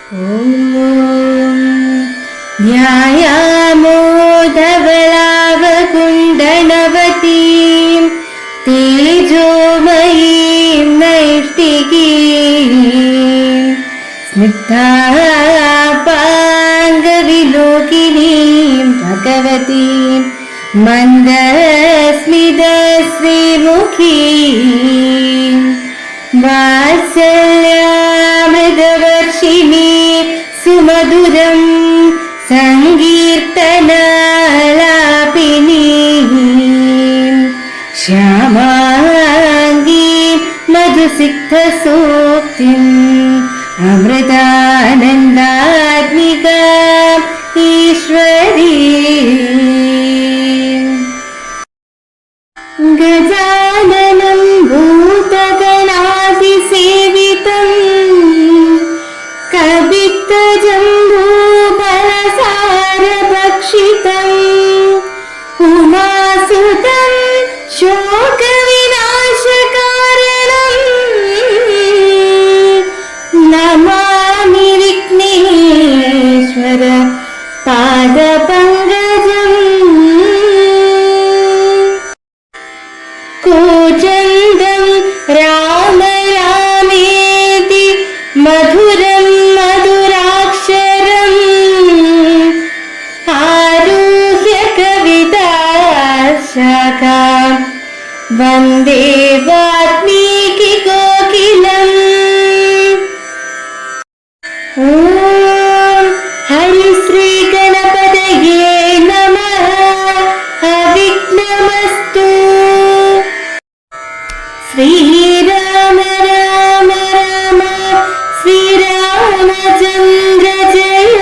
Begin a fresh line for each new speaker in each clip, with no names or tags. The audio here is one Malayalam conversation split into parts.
ധ്യായാമോദവളാവകുണ്ടനവതീം തേജോമയീം നൈഷ്ഠികീം സ്നിഗ്ധാപാംഗവിലോകിനീം ഭഗവതീം മന്ദസ്മിതശ്രീമുഖീം വാത്സല്യാമൃതവർഷിണീ സുമധുരം സങ്കീർത്തനാലാപിനീം ശ്യാമാംഗീം മധുസിക്തസൂക്തിം അമൃതാനന്ദാത്മികാം ഈശ്വരീം ഗജാനനം ഭൂതഗണാതിസേവിതം കവിത്തജംബൂഫലസാരഭക്ഷിതം ഉമാസുതം ശോകവിനാശകാരണം നമാമി വിഘ്നേശ്വര പാദപങ്കജം കൂജന്തം രാമ രാമേതി മധുരം മധുരാക്ഷരം ആരുഹ്യ കവിതാശാഖാം വന്ദേ വാൽമീകി കോകിലം. ഓം ഹരിശ്രീ ഗണപതയേ നമഃ. അവിഘ്നമസ്തു. ശ്രീരാമ രാമ രാമ ശ്രീരാമചന്ദ്ര ജയ.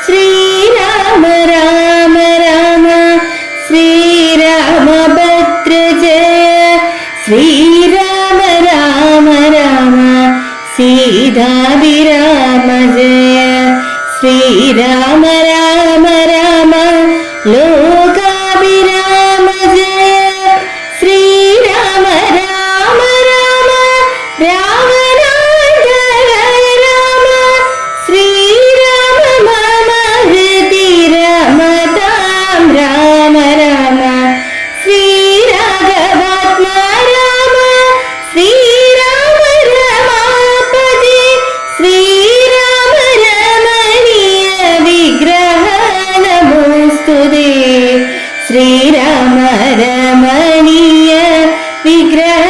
ശ്രീരാമ രാമ രാമ ശ്രീരാമഭദ്ര ജയ. ശ്രീരാമ രാമ രാമ സീതാഭിരാമ ജയ. ശ്രീരാമ രാമ രാമ ലോകാഭിരാമ ജയ. ശ്രീരാമ രാമ രാമ രാവണാന്തക രാമ. ശ്രീരാമ മമ ഹൃദി രമതാം രാമ രാമ. ശ്രീരാഘവാത്മാ രാമ. ശ്രീരാമ രമാപതി. ശ്രീരാമ രമണീയ വിഗ്രഹ നമോസ്തുതേ. ശ്രീരാമ രമണീയ വിഗ്രഹ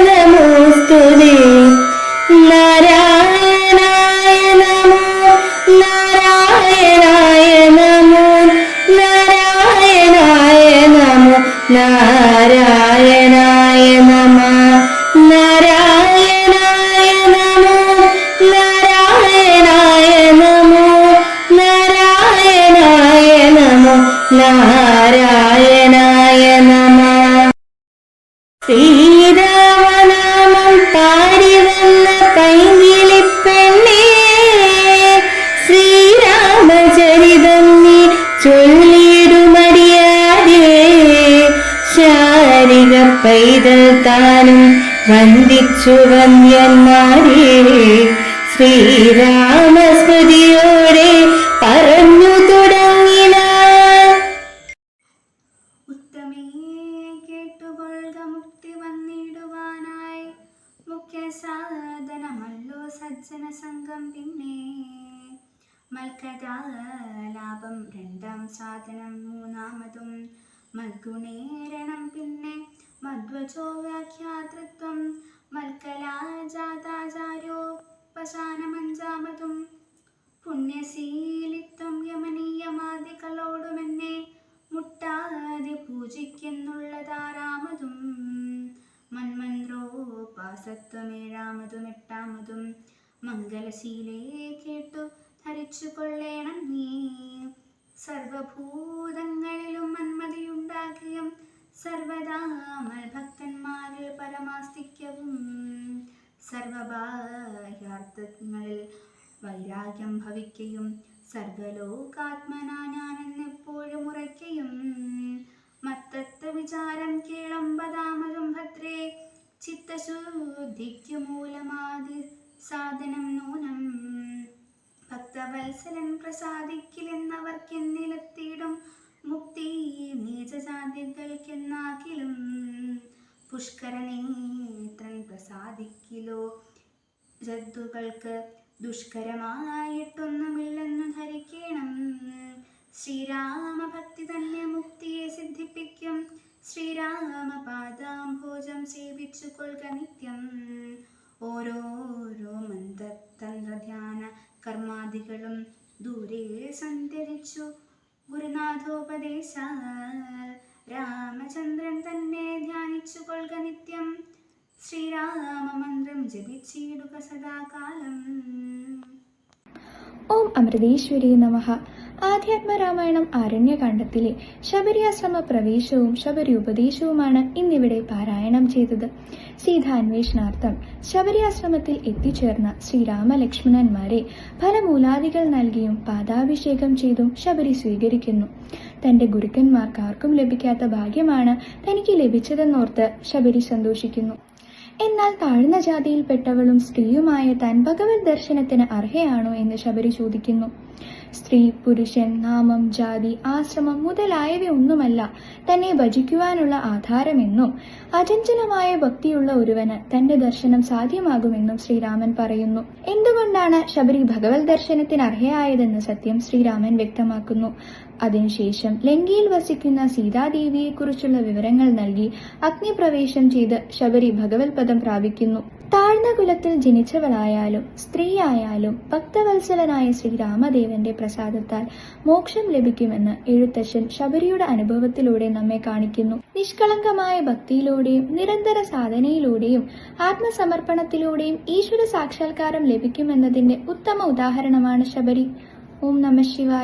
നമോസ്തുതേ. നാരായണായ നമോ നാരായണായ നമോ നാരായണായ നമോ നാരായണായ നമ. നാരായണായ നമോ നാരായണായ നമോ നാരായണായ നമോ നാരായണായ നമ. ശ്രീരാമനാമം പാടി വന്ന പൈങ്കിളിപ്പെണ്ണേ, ശ്രീരാമചരിതം നീ ചൊല്ലിടുമടിയാതെ. ശാരിക പൈതൽ താനും വന്ദിച്ചു വന്യന്മാരെ. ശ്രീരാമസ്മൃതിയോടെ പറഞ്ഞു തുടങ്ങിന.
ഉത്തമേ കേട്ടുകൊള്ളുക മുക്തി വന്നിടുവാനായി മുഖ്യ സാധനമല്ലോ സജ്ജന സംഘം. പിന്നെ മൽക്കഥാലാപം രണ്ടാം സാധനം. മൂന്നാമതും മദ്ഗുണേരണം. പിന്നെ മധ്വജോ വ്യാഖ്യാതൃത്വം. മൽക്കലാജാതാചാര്യോപശാനമഞ്ചാമതും പുണ്യശീലിത്വം. യമനീയമാദികളോടുമെന്നെ മുട്ടാതെ പൂജിക്കുന്നുള്ളതാറാമതും മന്മന്ത്രോപാസത്വമേഴാമതും. എട്ടാമതും മംഗലശീലേ കേട്ടു ധരിച്ചു കൊള്ളേണം നീ. സർവഭൂതങ്ങളിലും മന്മതിയുണ്ടാക്കുകയും സർവദാ മൽഭക്തന്മാരിൽ പരമാസ്തിക്യവും. സർവബാഹ്യാർത്ഥങ്ങളിൽ വൈരാഗ്യം ഭവിക്കയും സർവലോകാത്മനാ ഞാനെന്നെപ്പോഴും ഉറയ്ക്കയും. മത്തത്വ വിചാരം കേളമ്പതാമതും ഭദ്രേ. ചിത്തശുദ്ധിക്കു മൂലമാതി സാധനം നൂനം. ഭക്തവത്സലൻ പ്രസാദിക്കില്ലെന്നവർക്കെന്നിലെത്തിയിടും മുക്തി നീചജാതികൾക്കെന്നാകിലും പുഷ്കരനേത്രൻ പ്രസാദിക്കിലോ ജന്തുക്കൾക്ക് ദുഷ്കരമായിട്ടൊന്നുമില്ലെന്നു ധരിക്കണം. ശ്രീരാമഭക്തി തന്നെ മുക്തിയെ സിദ്ധിപ്പിക്കും. ശ്രീരാമപാദാംഭോജം സേവിച്ചു കൊള്ളുക നിത്യം. ഓരോരോ മന്ത്രതന്ത്രധ്യാന കർമാദികളും ദൂരെ സഞ്ചരിച്ചു ഗുരുനാഥോപദേശാൽ രാമചന്ദ്രൻ തന്നെ ധ്യാനിച്ചു കൊള്ളുക നിത്യം. ശ്രീരാമമന്ത്രം ജപിച്ചിടുക സദാകാലം.
ഓം അമൃതേശ്വരി നമഃ. ആധ്യാത്മരാമായണം ആരണ്യകാണ്ഡത്തിലെ ശബരിയാശ്രമ പ്രവേശവും ശബരി ഉപദേശവുമാണ് ഇന്നിവിടെ പാരായണം ചെയ്തത്. സീതാന്വേഷണാർത്ഥം ശബരിയാശ്രമത്തിൽ എത്തിച്ചേർന്ന ശ്രീരാമലക്ഷ്മണന്മാരെ ഫലമൂലാദികൾ നൽകിയും പാദാഭിഷേകം ചെയ്തും ശബരി സ്വീകരിക്കുന്നു. തന്റെ ഗുരുക്കന്മാർക്ക് ആർക്കും ലഭിക്കാത്ത ഭാഗ്യമാണ് തനിക്ക് ലഭിച്ചതെന്നോർത്ത് ശബരി സന്തോഷിക്കുന്നു. എന്നാൽ താഴ്ന്ന ജാതിയിൽപ്പെട്ടവളും സ്ത്രീയുമായ താൻ ഭഗവത് ദർശനത്തിന് അർഹയാണോ എന്ന് ശബരി ചോദിക്കുന്നു. സ്ത്രീ, പുരുഷൻ, നാമം, ജാതി, ആശ്രമം മുതലായവയൊന്നുമല്ല തന്നെ ഭജിക്കുവാനുള്ള ആധാരമെന്നും അചഞ്ചലമായ ഭക്തിയുള്ള ഒരുവന് തന്റെ ദർശനം സാധ്യമാകുമെന്നും ശ്രീരാമൻ പറയുന്നു. എന്തുകൊണ്ടാണ് ശബരി ഭഗവത് ദർശനത്തിന് അർഹയായതെന്ന് സത്യം ശ്രീരാമൻ വ്യക്തമാക്കുന്നു. അതിനുശേഷം ലങ്കയിൽ വസിക്കുന്ന സീതാദേവിയെക്കുറിച്ചുള്ള വിവരങ്ങൾ നൽകി അഗ്നിപ്രവേശം ചെയ്ത് ശബരി ഭഗവത് പദം പ്രാപിക്കുന്നു. താഴ്ന്ന കുലത്തിൽ ജനിച്ചവളായാലും സ്ത്രീയായാലും ഭക്തവത്സലനായ ശ്രീരാമദേവന്റെ പ്രസാദത്താൽ മോക്ഷം ലഭിക്കുമെന്ന് എഴുത്തച്ഛൻ ശബരിയുടെ അനുഭവത്തിലൂടെ നമ്മെ കാണിക്കുന്നു. നിഷ്കളങ്കമായ ഭക്തിയിലൂടെയും നിരന്തര സാധനയിലൂടെയും ആത്മസമർപ്പണത്തിലൂടെയും ഈശ്വര സാക്ഷാത്കാരം ലഭിക്കുമെന്നതിന്റെ ഉത്തമ ഉദാഹരണമാണ് ശബരി. ഓം നമഃ ശിവായ.